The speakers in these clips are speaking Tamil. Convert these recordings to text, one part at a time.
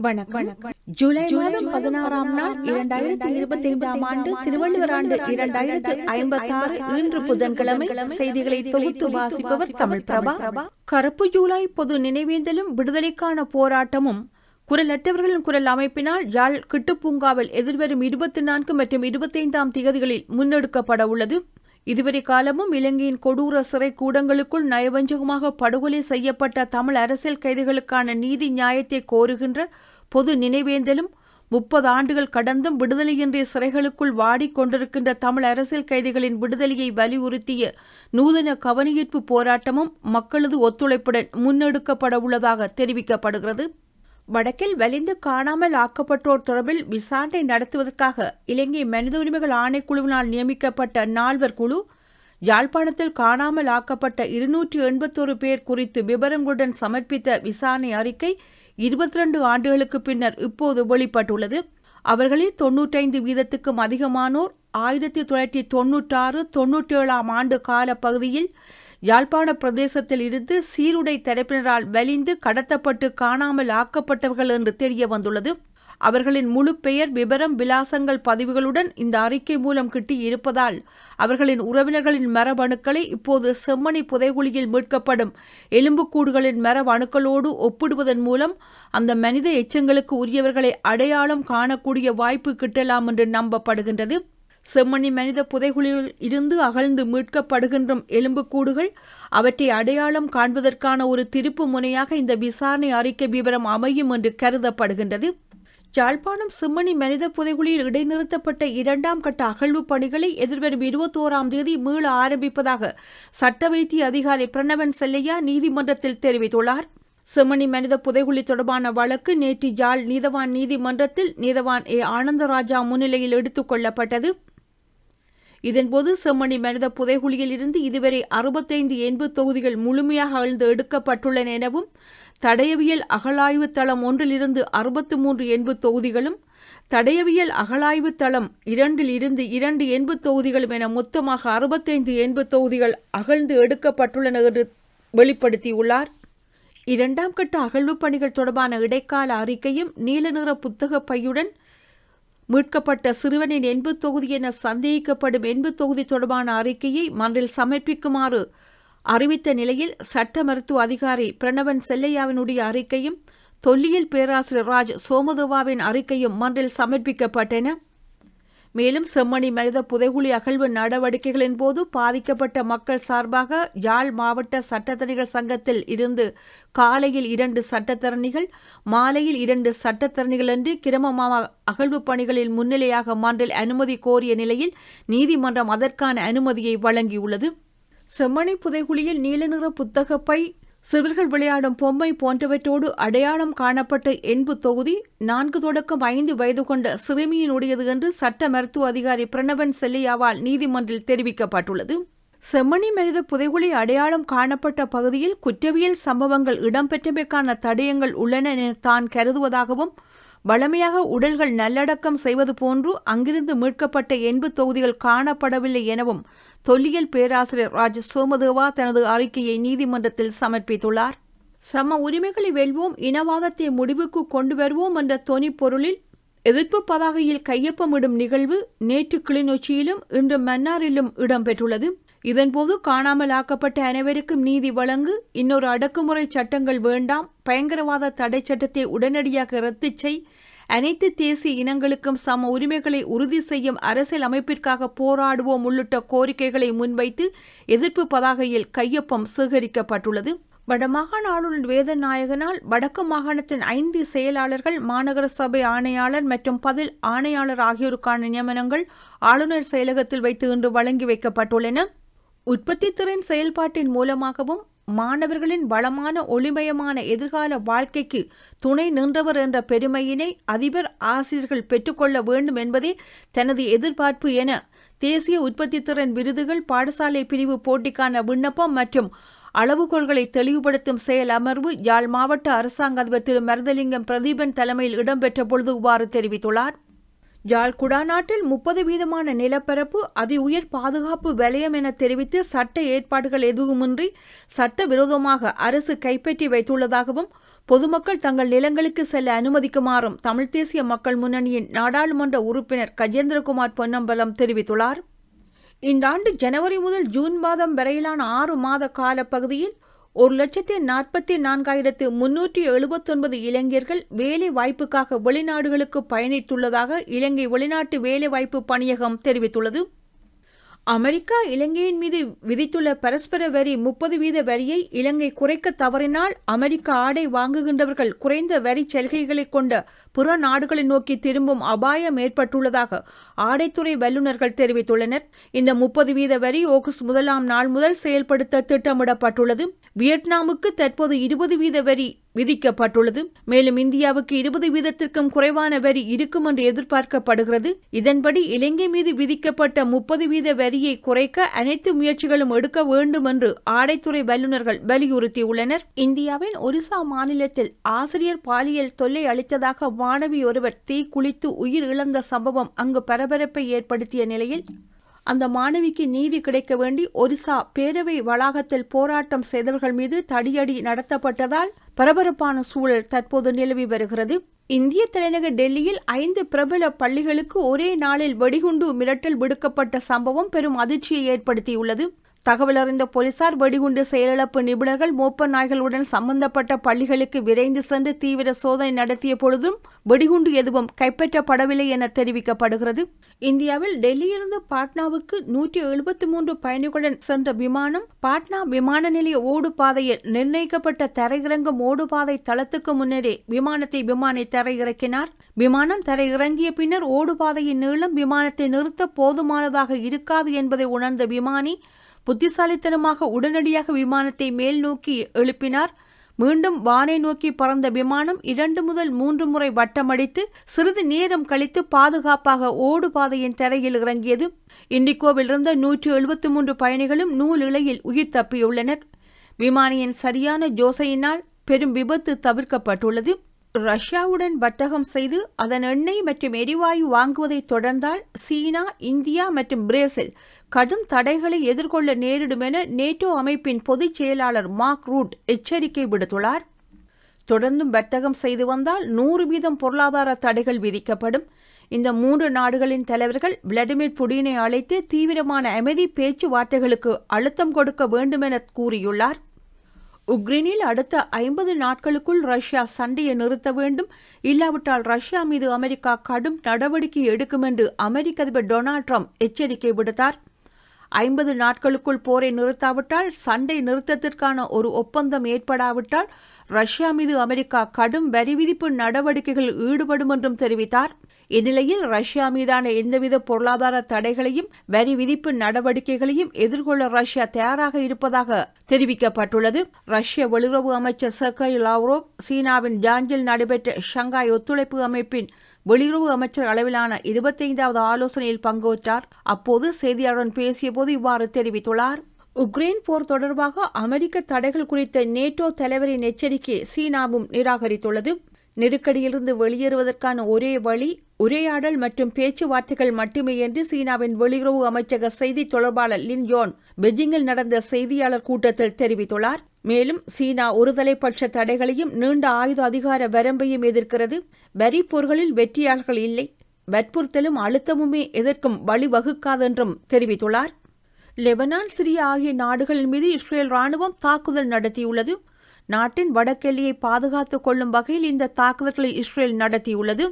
வணக்கம். ஜூலை மாதம் 16ஆம் நாள் 2025ஆம் ஆண்டு திருவள்ளுவர் ஆண்டு 2056 இன்று புதன்கிழமை. செய்திகளை தொகுத்து வாசிப்பவர் தமிழ் பிரபா. கருப்பு ஜூலை பொது நினைவேந்தலும் விடுதலைக்கான போராட்டமும் குரலற்றவர்களின் குரல் அமைப்பினால் யாழ் கிட்டுப்பூங்காவில் எதிர்வரும் 24 மற்றும் 25ஆம் திகதிகளில் முன்னெடுக்கப்பட உள்ளது. இதுவரை காலமும் இலங்கையின் கொடூர சிறை கூடங்களுக்குள் நயவஞ்சகமாக படுகொலை செய்யப்பட்ட தமிழ் அரசியல் கைதிகளுக்கான நீதி நியாயத்தை கோருகின்ற பொது நினைவேந்தலும் 30 ஆண்டுகள் கடந்தும் விடுதலையின்றிய சிறைகளுக்குள் வாடிக்கொண்டிருக்கின்ற தமிழ் அரசியல் கைதிகளின் விடுதலையை வலியுறுத்திய நூதன கவனஈர்ப்பு போராட்டமும் மக்களது ஒத்துழைப்புடன் முன்னெடுக்கப்பட உள்ளதாக தெரிவிக்கப்படுகிறது. வடக்கில் வலிந்து காணாமல் ஆக்கப்பட்டோர் தொடர்பில் விசாரணை நடத்துவதற்காக இலங்கை மனித உரிமைகள் ஆணைக்குழுவினால் நியமிக்கப்பட்ட 4 குழு யாழ்ப்பாணத்தில் காணாமல் ஆக்கப்பட்ட 281 பேர் குறித்து விவரங்களுடன் சமர்ப்பித்த விசாரணை அறிக்கை 22 ஆண்டுகளுக்கு பின்னர் இப்போது வெளிப்பட்டுள்ளது. அவர்களில் 95% அதிகமானோர் 1996-97ஆம் ஆண்டு கால பகுதியில் யாழ்ப்பாண பிரதேசத்தில் இருந்து சீருடை தரப்பினரால் வலிந்து கடத்தப்பட்டு காணாமல் ஆக்கப்பட்டவர்கள் என்று தெரிய வந்துள்ளது. அவர்களின் முழு பெயர், விபரம், விலாசங்கள் பதிவுகளுடன் இந்த அறிக்கை மூலம் கிட்டி இருப்பதால் அவர்களின் உறவினர்களின் மரபணுக்களை இப்போது செம்மணி புதைகுழியில் மீட்கப்படும் எலும்புக்கூடுகளின் மரபணுக்களோடு ஒப்பிடுவதன் மூலம் அந்த மனித எச்சங்களுக்கு உரியவர்களை அடையாளம் காணக்கூடிய வாய்ப்பு கிட்டலாம் என்று நம்பப்படுகின்றது. செம்மணி மனித புதைகுழியில் இருந்து அகழ்ந்து மீட்கப்படுகின்ற எலும்புக்கூடுகள் அவற்றை அடையாளம் காண்பதற்கான ஒரு திருப்பு முனையாக இந்த விசாரணை அறிக்கை விவரம் அமையும் என்று கருதப்படுகின்றது. யாழ்ப்பாணம் செம்மணி மனித புதைகுழியில் இடைநிறுத்தப்பட்ட 2ஆம் கட்ட அகழ்வு பணிகளை எதிர்வரும் 21ஆம் தேதி மீள ஆரம்பிப்பதாக சட்ட வைத்திய அதிகாரி பிரணவன் செல்லையா நீதிமன்றத்தில் தெரிவித்துள்ளார். செம்மணி மனித புதைகுழி தொடர்பான வழக்கு நேற்று யாழ் நீதவான் நீதிமன்றத்தில் நீதவான் ஆனந்தராஜா முன்னிலையில் எடுத்துக் கொள்ளப்பட்டது. இதன்போது செம்மணி மனித புதைகுழியில் இருந்து இதுவரை 65 எண்பு தொகுதிகள் முழுமையாக அகழ்ந்து எடுக்கப்பட்டுள்ளன எனவும் தடயவியல் அகழாய்வு தளம் 1 63 எண்பு தொகுதிகளும் தடயவியல் அகழாய்வு தளம் 2 2 எண்பு தொகுதிகளும் என மொத்தமாக 65 எண்பு தொகுதிகள் அகழ்ந்து எடுக்கப்பட்டுள்ளன என்று வெளிப்படுத்தியுள்ளார். 2ஆம் கட்ட அகழ்வு பணிகள் தொடர்பான இடைக்கால அறிக்கையும் நீல நிற புத்தக பையுடன் மீட்கப்பட்ட சிறுவனின் எண்பு தொகுதி என சந்தேகிக்கப்படும் எண்பு தொகுதி தொடர்பான அறிக்கையை மன்றில் சமர்ப்பிக்குமாறு அறிவித்த நிலையில் சட்ட மருத்துவ அதிகாரி பிரணவன் செல்லையாவினுடைய அறிக்கையும் தொல்லியல் பேராசிரியர் ராஜ் சோமதேவாவின் அறிக்கையும் மன்றில் சமர்ப்பிக்கப்பட்டன. மேலும் செம்மணி மனித புதைகுழி அகழ்வு நடவடிக்கைகளின் போது பாதிக்கப்பட்ட மக்கள் சார்பாக யாழ் மாவட்ட சட்டத்தரணிகள் சங்கத்தில் இருந்து காலையில் 2 சட்டத்தரணிகள், மாலையில் 2 சட்டத்தரணிகள் என்று கிரமமாக அகழ்வு பணிகளில் முன்னிலையாக மன்றில் அனுமதி கோரிய நிலையில் நீதிமன்றம் அதற்கான அனுமதியை வழங்கியுள்ளது. செம்மணி புதைகுழியில் நீல நிற புத்தகப்பை, சிறுவர்கள் விளையாடும் பொம்மை போன்றவற்றோடு அடையாளம் காணப்பட்ட எண்பு தொகுதி 4 தொடக்கம் 5 வயது கொண்ட சிறுமியினுடையது என்று சட்ட மருத்துவ அதிகாரி பிரணவன் செல்லையாவால் நீதிமன்றில் தெரிவிக்கப்பட்டுள்ளது. செம்மணி மனித புதைகுழி அடையாளம் காணப்பட்ட பகுதியில் குற்றவியல் சம்பவங்கள் இடம்பெற்றமைக்கான தடயங்கள் உள்ளன என தான் கருதுவதாகவும் வழமையாக உடல்கள் நல்லடக்கம் செய்வது போன்று அங்கிருந்து மீட்கப்பட்ட எண்பு தொகுதிகள் காணப்படவில்லை எனவும் தொல்லியல் பேராசிரியர் ராஜ் சோமதேவா தனது அறிக்கையை நீதிமன்றத்தில் சமர்ப்பித்துள்ளார். சம உரிமைகளை வெல்வோம், இனவாதத்தை முடிவுக்கு கொண்டு வருவோம் என்ற தொனி பொருளில் எதிர்ப்பு பதாகையில் கையொப்பமிடும் நிகழ்வு நேற்று கிளிநொச்சியிலும் இன்று மன்னாரிலும் இடம்பெற்றுள்ளது. இதன்போது காணாமல் ஆக்கப்பட்ட அனைவருக்கும் நீதி வழங்கு, இன்னொரு அடக்குமுறை சட்டங்கள் வேண்டாம், பயங்கரவாத தடை சட்டத்தை உடனடியாக ரத்து செய், அனைத்து தேசிய இனங்களுக்கும் சம உரிமைகளை உறுதி செய்யும் அரசியல் அமைப்பிற்காக போராடுவோம் உள்ளிட்ட கோரிக்கைகளை முன்வைத்து எதிர்ப்பு பதாகையில் கையொப்பம் சேகரிக்கப்பட்டுள்ளது. வடமாகாண ஆளுநர் வேதன் நாயகனால் வடக்கு மாகாணத்தின் 5 செயலாளர்கள், மாநகர சபை ஆணையாளர் மற்றும் பதில் ஆணையாளர் ஆகியோருக்கான நியமனங்கள் ஆளுநர் செயலகத்தில் வைத்து இன்று வழங்கி வைக்கப்பட்டுள்ளன. உற்பத்தி திறன் செயல்பாட்டின் மூலமாகவும் மாணவர்களின் வளமான ஒளிமயமான எதிர்கால வாழ்க்கைக்கு துணை நின்றவர் என்ற பெருமையினை அதிபர், ஆசிரியர்கள் பெற்றுக்கொள்ள வேண்டும் என்பதே தனது எதிர்பார்ப்பு என தேசிய உற்பத்தி திறன் விருதுகள் பாடசாலை பிரிவு போட்டிக்கான விண்ணப்பம் மற்றும் அளவுகோல்களை தெளிவுபடுத்தும் செயல் அமர்வு யாழ் மாவட்ட அரசாங்க அதிபர் திரு மருதலிங்கம் பிரதீபன் தலைமையில் இடம்பெற்ற பொழுது இவ்வாறு தெரிவித்துள்ளார். யாழ் குடாநாட்டில் 30% நிலப்பரப்பு அதி உயர் பாதுகாப்பு வலயம் என தெரிவித்து சட்ட ஏற்பாடுகள் எதுவுமின்றி சட்டவிரோதமாக அரசு கைப்பற்றி வைத்துள்ளதாகவும் பொதுமக்கள் தங்கள் நிலங்களுக்கு செல்ல அனுமதிக்குமாறும் தமிழ் தேசிய மக்கள் முன்னணியின் நாடாளுமன்ற உறுப்பினர் கஜேந்திரகுமார் பொன்னம்பலம் தெரிவித்துள்ளார். இந்த ஆண்டு ஜனவரி முதல் ஜூன் மாதம் வரையிலான 6 மாத காலப்பகுதியில் 1,44,379 இளைஞர்கள் வேலை வாய்ப்புக்காக வெளிநாடுகளுக்கு பயணித்துள்ளதாக இலங்கை வெளிநாட்டு வேலைவாய்ப்பு பணியகம் தெரிவித்துள்ளது. அமெரிக்கா இலங்கையின் மீது விதித்துள்ள பரஸ்பர வரி 30% வரியை இலங்கை குறைக்க தவறினால் அமெரிக்க ஆடை வாங்குகின்றவர்கள் குறைந்த வரி சலுகைகளை கொண்ட புற நாடுகளை நோக்கி திரும்பும் அபாயம் ஏற்பட்டுள்ளதாக ஆடைத்துறை வல்லுநர்கள் தெரிவித்துள்ளனர். இந்த 30% வரி ஆகஸ்ட் 1ஆம் நாள் முதல் செயல்படுத்த திட்டமிடப்பட்டுள்ளது. வியட்நாமுக்கு தற்போது 20% வரி விதிக்கப்பட்டுள்ளது. மேலும் இந்தியாவுக்கு 20%க்கும் குறைவான வரி இருக்கும் என்று எதிர்பார்க்கப்படுகிறது. இதன்படி இலங்கை மீது விதிக்கப்பட்ட 30% வரியை குறைக்க அனைத்து முயற்சிகளும் எடுக்க வேண்டும் என்று ஆடைத்துறை வல்லுநர்கள் வலியுறுத்தியுள்ளனர். இந்தியாவின் ஒரிசா மாநிலத்தில் ஆசிரியர் பாலியல் தொல்லை அளித்ததாக மாணவி ஒருவர் தீ குளித்து உயிர் இழந்த சம்பவம் அங்கு பரபரப்பை ஏற்படுத்திய நிலையில் அந்த மாணவிக்கு நீதி கிடைக்க வேண்டி ஒரிசா பேரவை வளாகத்தில் போராட்டம் செய்தவர்கள் மீது தடியடி நடத்தப்பட்டதால் பரபரப்பான சூழல் தற்போது நிலவி வருகிறது. இந்திய தலைநகர் டெல்லியில் 5 பிரபல பள்ளிகளுக்கு ஒரே நாளில் வெடிகுண்டு மிரட்டல் விடுக்கப்பட்ட சம்பவம் பெரும் அதிர்ச்சியை ஏற்படுத்தியுள்ளது. தகவல் அறிந்த போலீசார் வெடிகுண்டு செயலிழப்பு நிபுணர்கள் மோப்ப நாய்களுடன் சம்பந்தப்பட்ட பள்ளிகளுக்கு விரைந்து சென்று தீவிர சோதனை நடத்திய பொழுதும் வெடிகுண்டு எதுவும் கைப்பற்றப்படவில்லை என தெரிவிக்கப்படுகிறது. இந்தியாவில் டெல்லியிலிருந்து பாட்னாவுக்கு 173 பயணிகளுடன் சென்ற விமானம் பாட்னா விமான நிலைய ஓடு பாதையில் நிர்ணயிக்கப்பட்ட தரையிறங்கும் ஓடுபாதை தளத்துக்கு முன்னரே விமானத்தை விமானி தரையிறக்கினார். விமானம் தரையிறங்கிய பின்னர் ஓடுபாதையின் நீளம் விமானத்தை நிறுத்த போதுமானதாக இருக்காது என்பதை உணர்ந்த விமானி புத்திசாலித்தனமாக உடனடியாக விமானத்தை மேல் நோக்கி எழுப்பினார். மீண்டும் வானை நோக்கி பறந்த விமானம் 2 முதல் 3 முறை வட்டமடித்து சிறிது நேரம் கழித்து பாதுகாப்பாக ஓடுபாதையின் தரையில் இறங்கியது. இண்டிகோவில் இருந்த 173 பயணிகளும் நூல் இழையில் உயிர் தப்பியுள்ளனர். விமானியின் சரியான யோசனையினால் பெரும் விபத்து தவிர்க்கப்பட்டுள்ளது. ரஷ்யாவுடன் வர்த்தகம் செய்து அதன் எண்ணெய் மற்றும் எரிவாயு வாங்குவதை தொடர்ந்தால் சீனா, இந்தியா மற்றும் பிரேசில் கடும் தடைகளை எதிர்கொள்ள நேரிடும் என நேட்டோ அமைப்பின் பொதுச் செயலாளர் மார்க் ரூட் எச்சரிக்கை விடுத்துள்ளார். தொடர்ந்தும் வர்த்தகம் செய்து வந்தால் 100% பொருளாதார தடைகள் விதிக்கப்படும். இந்த 3 நாடுகளின் தலைவர்கள் விளாடிமிர் புடினை அழைத்து தீவிரமான அமைதி பேச்சுவார்த்தைகளுக்கு அழுத்தம் கொடுக்க வேண்டும் என கூறியுள்ளார். உக்ரைனில் அடுத்த 50 நாட்களுக்குள் ரஷ்யா சண்டையை நிறுத்த வேண்டும், இல்லாவிட்டால் ரஷ்யா மீது அமெரிக்கா கடும் நடவடிக்கை எடுக்கும் என்று அமெரிக்க அதிபர் டொனால்ட் ட்ரம்ப் எச்சரிக்கை விடுத்தார். 50 நாட்களுக்குள் போரை நிறுத்தாவிட்டால், சண்டை நிறுத்தத்திற்கான ஒரு ஒப்பந்தம் ஏற்படாவிட்டால் ரஷ்யா மீது அமெரிக்கா கடும் வரி விதிப்பு நடவடிக்கைகளில் ஈடுபடும் என்றும் தெரிவித்தார். இந்நிலையில் ரஷ்யா மீதான எந்தவித பொருளாதார தடைகளையும் வரி விதிப்பு நடவடிக்கைகளையும் எதிர்கொள்ள ரஷ்யா தயாராக இருப்பதாக தெரிவிக்கப்பட்டுள்ளது. ரஷ்ய வெளியுறவு அமைச்சர் செர்கை லாவ்ரோவ் சீனாவின் ஜான்ஜில் நடைபெற்ற ஷங்காய் ஒத்துழைப்பு அமைப்பின் வெளியுறவு அமைச்சர் அளவிலான 25வது ஆலோசனையில் பங்கேற்றார். அப்போது செய்தியாளருடன் பேசியபோது இவ்வாறு தெரிவித்துள்ளார். உக்ரைன் போர் தொடர்பாக அமெரிக்க தடைகள் குறித்த நேட்டோ தலைவரின் எச்சரிக்கையை சீனாவும் நிராகரித்துள்ளது. நெருக்கடியிலிருந்து வெளியேறுவதற்கான ஒரே வழி உரையாடல் மற்றும் பேச்சுவார்த்தைகள் மட்டுமே என்று சீனாவின் வெளியுறவு அமைச்சக செய்தி தொடர்பாளர் லின் ஜோன் பெய்ஜிங்கில் நடந்த செய்தியாளர் கூட்டத்தில் தெரிவித்துள்ளார். மேலும் சீனா ஒருதலைப்பட்ச தடைகளையும் நீண்ட ஆயுத அதிகார வரம்பையும் எதிர்க்கிறது. வரி போர்களில் வெற்றியாளர்கள் இல்லை, வற்புறுத்தலும் அழுத்தமுமே எதற்கும் வழிவகுக்காதென்றும் தெரிவித்துள்ளார். லெபனான், சிரியா ஆகிய நாடுகளின் மீது இஸ்ரேல் ராணுவம் தாக்குதல் நடத்தியுள்ளது. நாட்டின் வடக்கெல்லையை பாதுகாத்துக் கொள்ளும் வகையில் இந்த தாக்குதல்களை இஸ்ரேல் நடத்தியுள்ளது.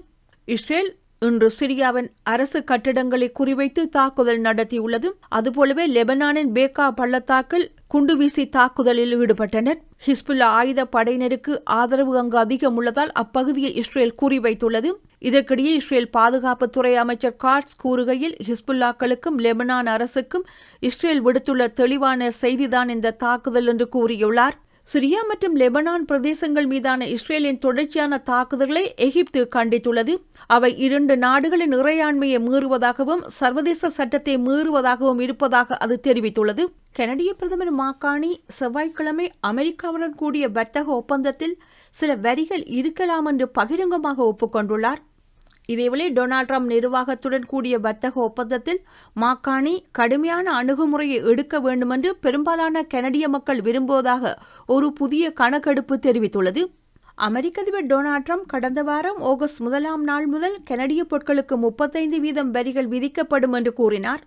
இஸ்ரேல் இன்று சிரியாவின் அரசு கட்டிடங்களை குறிவைத்து தாக்குதல் நடத்தியுள்ளது. அதுபோலவே லெபனானின் பேக்கா பள்ளத்தாக்கில் குண்டுவீசி தாக்குதலில் ஈடுபட்டனர். ஹிஸ்புல்லா ஆயுத படையினருக்கு ஆதரவு அங்கு அதிகம் உள்ளதால் அப்பகுதியை இஸ்ரேல் குறிவைத்துள்ளது. இதற்கிடையே இஸ்ரேல் பாதுகாப்புத்துறை அமைச்சர் காட்ஸ் கூறுகையில், ஹிஸ்புல்லாக்களுக்கும் லெபனான் அரசுக்கும் இஸ்ரேல் விடுத்துள்ள தெளிவான செய்திதான் இந்த தாக்குதல் என்று கூறியுள்ளார். சிரியா மற்றும் லெபனான் பிரதேசங்கள் மீதான இஸ்ரேலின் தொடர்ச்சியான தாக்குதல்களை எகிப்து கண்டித்துள்ளது. அவை 2 நாடுகளின் இறையாண்மையை மீறுவதாகவும் சர்வதேச சட்டத்தை மீறுவதாகவும் இருப்பதாக அது தெரிவித்துள்ளது. கனடிய பிரதமர் மாக்கானி செவ்வாய்க்கிழமை அமெரிக்காவுடன் கூடிய வர்த்தக ஒப்பந்தத்தில் சில வரிகள் இருக்கலாம் என்று பகிரங்கமாக ஒப்புக்கொண்டுள்ளார். இதேவேளை டொனால்ட் ட்ரம்ப் நிர்வாகத்துடன் கூடிய வர்த்தக ஒப்பந்தத்தில் மாக்கானி கடுமையான அணுகுமுறையை எடுக்க வேண்டுமென்று பெரும்பாலான கனடிய மக்கள் விரும்புவதாக ஒரு புதிய கணக்கெடுப்பு தெரிவித்துள்ளது. அமெரிக்க அதிபர் டொனால்ட் ட்ரம்ப் கடந்த வாரம் ஆகஸ்ட் 1 முதல் கனடிய பொருட்களுக்கு 35% வரிகள் விதிக்கப்படும் என்று கூறினார்.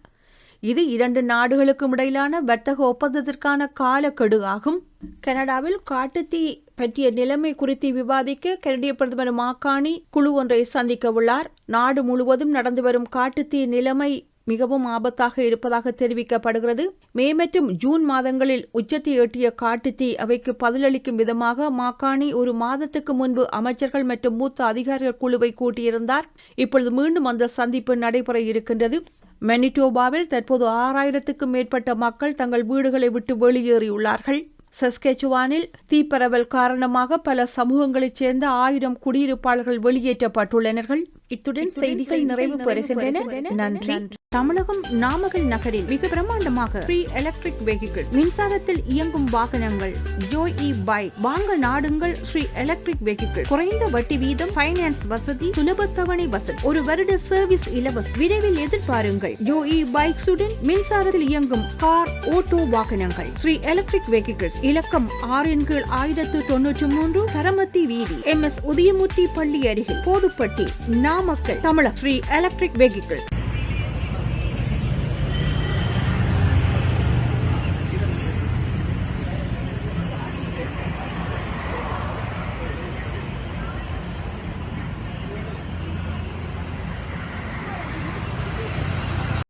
இது 2 நாடுகளுக்கும் இடையிலான வர்த்தக ஒப்பந்தத்திற்கான காலக்கெடு ஆகும். கனடாவில் காட்டுத்தீ பற்றிய நிலைமை குறித்து விவாதிக்க கனடிய பிரதமர் மாக்கானி குழு ஒன்றை சந்திக்க உள்ளார். நாடு முழுவதும் நடந்து வரும் காட்டுத்தீ நிலைமை மிகவும் ஆபத்தாக இருப்பதாக தெரிவிக்கப்படுகிறது. மே மற்றும் ஜூன் மாதங்களில் உச்சத்தை எட்டிய காட்டுத்தீ அவைக்கு பதிலளிக்கும் விதமாக மாக்கானி ஒரு மாதத்துக்கு முன்பு அமைச்சர்கள் மற்றும் மூத்த அதிகாரிகள் குழுவை கூட்டியிருந்தார். இப்பொழுது மீண்டும் அந்த சந்திப்பு நடைபெற இருக்கின்றது. மனிடோபாவில் தற்போது 6000க்கும் மேற்பட்ட மக்கள் தங்கள் வீடுகளை விட்டு வெளியேறியுள்ளார்கள். சஸ்கெச்சுவானில் தீப்பரவல் காரணமாக பல சமூகங்களைச் சேர்ந்த 1000 குடியிருப்பாளர்கள் வெளியேற்றப்பட்டுள்ளனர். இத்துடன் செய்திகள் நிறைவு பெறுகின்றன. நன்றி. தமிழகம் நாமக்கல் நகரில் மிக பிரமாண்டமாக ஃப்ரீ எலக்ட்ரிக் வெஹிக்கிள் மின்சாரத்தில் இயங்கும் வாகனங்கள் ஜோய் பைக் வாங்க நாடுங்கள். ஸ்ரீ எலக்ட்ரிக் வெஹிக்கிள் குறைந்த வட்டி வீதம், ஃபைனான்ஸ் வசதி, சுலப தவணை வசதி, 1 வருட சர்வீஸ் இலவசம். விரைவில் எதிர்பாருங்கள். ஜோய் பைக்ஸுடன் மின்சாரத்தில் இயங்கும் கார், ஓட்டோ வாகனங்கள். ஸ்ரீ எலக்ட்ரிக் வெஹிக்கிள்ஸ் இலக்கம் 6/1093 கரமத்தி வீதி, MS உதயமூர்த்தி பள்ளி அருகில், போதுப்பட்டி, நாமக்கல், தமிழகம். Sri electric vehicle.